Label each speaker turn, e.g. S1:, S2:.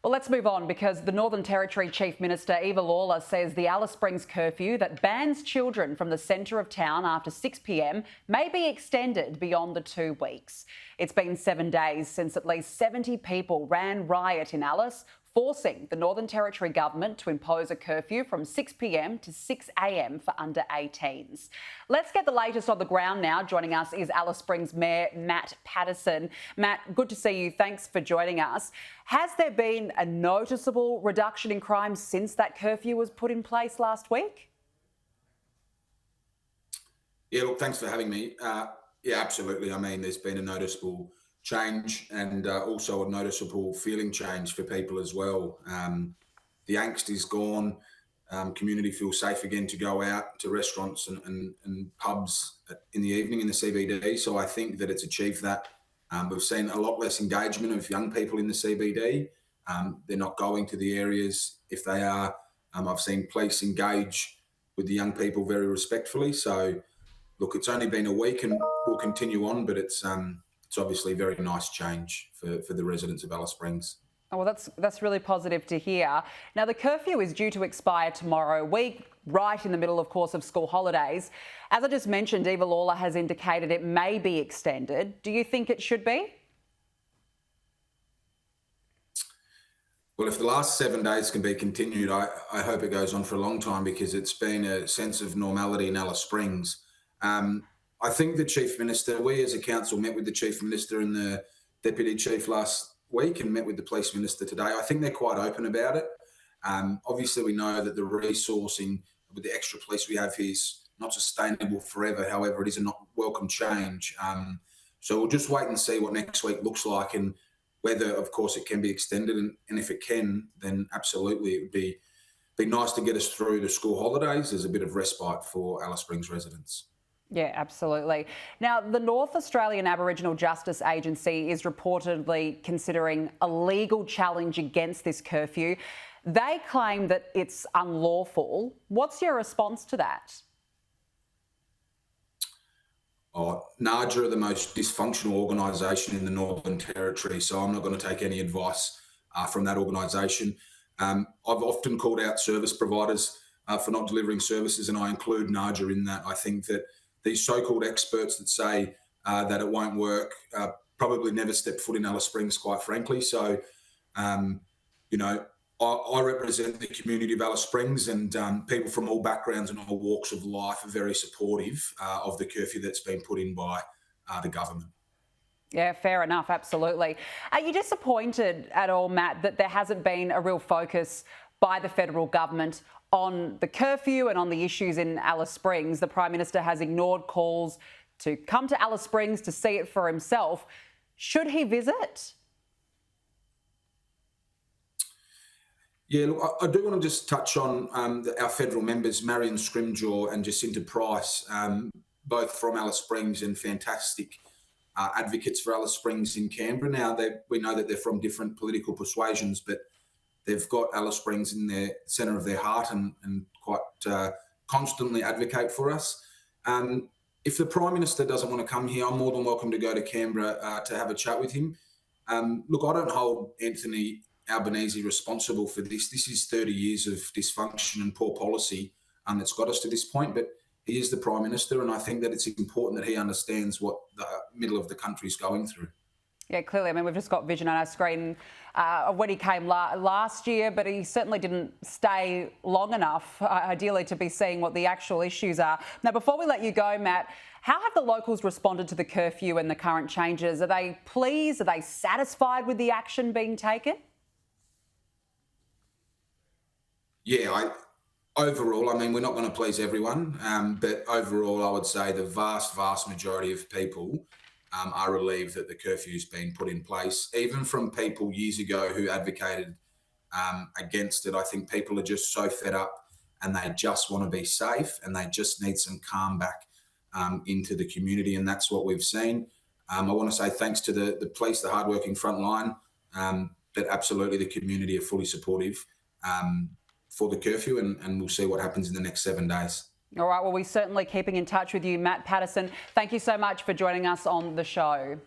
S1: Well, let's move on because the Northern Territory Chief Minister Eva Lawler says the Alice Springs curfew that bans children from the centre of town after 6 p.m. may be extended beyond the 2 weeks. It's been 7 days since at least 70 people ran riot in Alice, forcing the Northern Territory government to impose a curfew from 6 p.m. to 6 a.m. for under 18s. Let's get the latest on the ground now. Joining us is Alice Springs Mayor Matt Paterson. Matt, good to see you. Thanks for joining us. Has there been a noticeable reduction in crime since that curfew was put in place last week?
S2: Yeah, look, thanks for having me. Yeah, absolutely. I mean, there's been a noticeable change and also a noticeable feeling change for people as well. The angst is gone. Community feels safe again to go out to restaurants and pubs in the evening in the CBD. So I think that it's achieved that. We've seen a lot less engagement of young people in the CBD. They're not going to the areas. If they are, I've seen police engage with the young people very respectfully. So look, it's only been a week and we'll continue on, but it's obviously a very nice change for the residents of Alice Springs.
S1: Oh, well, that's really positive to hear. Now, the curfew is due to expire tomorrow week, right in the middle, of course, of school holidays. As I just mentioned, Eva Lawler has indicated it may be extended. Do you think it should be?
S2: Well, if the last 7 days can be continued, I hope it goes on for a long time because it's been a sense of normality in Alice Springs. I think the Chief Minister, we as a council met with the Chief Minister and the Deputy Chief last week and met with the Police Minister today. I think they're quite open about it. Obviously, we know that the resourcing with the extra police we have here is not sustainable forever. However, it is a not welcome change. So we'll just wait and see what next week looks like and whether, of course, it can be extended. And if it can, then absolutely it would be nice to get us through the school holidays as a bit of respite for Alice Springs residents.
S1: Yeah, absolutely. Now, the North Australian Aboriginal Justice Agency is reportedly considering a legal challenge against this curfew. They claim that it's unlawful. What's your response to that?
S2: NARJA are the most dysfunctional organisation in the Northern Territory, so I'm not going to take any advice from that organisation. I've often called out service providers for not delivering services, and I include NARJA in that. I think that these so-called experts that say that it won't work probably never stepped foot in Alice Springs, quite frankly. So, I represent the community of Alice Springs, and people from all backgrounds and all walks of life are very supportive of the curfew that's been put in by the government.
S1: Yeah, fair enough, absolutely. Are you disappointed at all, Matt, that there hasn't been a real focus by the federal government on the curfew and on the issues in Alice Springs? The Prime Minister has ignored calls to come to Alice Springs to see it for himself. Should he visit?
S2: Yeah, look, I do want to just touch on our federal members, Marion Scrimgeour and Jacinta Price, both from Alice Springs and fantastic advocates for Alice Springs in Canberra. Now, we know that they're from different political persuasions, but they've got Alice Springs in the centre of their heart and quite constantly advocate for us. If the Prime Minister doesn't want to come here, I'm more than welcome to go to Canberra to have a chat with him. Look, I don't hold Anthony Albanese responsible for this. This is 30 years of dysfunction and poor policy that's got us to this point, but he is the Prime Minister, and I think that it's important that he understands what the middle of the country is going through.
S1: Yeah, clearly. I mean, we've just got vision on our screen of when he came last year, but he certainly didn't stay long enough, ideally, to be seeing what the actual issues are. Now, before we let you go, Matt, how have the locals responded to the curfew and the current changes? Are they pleased? Are they satisfied with the action being taken?
S2: Yeah, overall, I mean, we're not going to please everyone, but overall, I would say the vast majority of people are relieved that the curfew's been put in place. Even from people years ago who advocated against it, I think people are just so fed up and they just want to be safe and they just need some calm back into the community, and that's what we've seen. I want to say thanks to the police, the hardworking front line, but absolutely the community are fully supportive for the curfew, and we'll see what happens in the next 7 days.
S1: All right, well, we're certainly keeping in touch with you, Matt Paterson. Thank you so much for joining us on the show.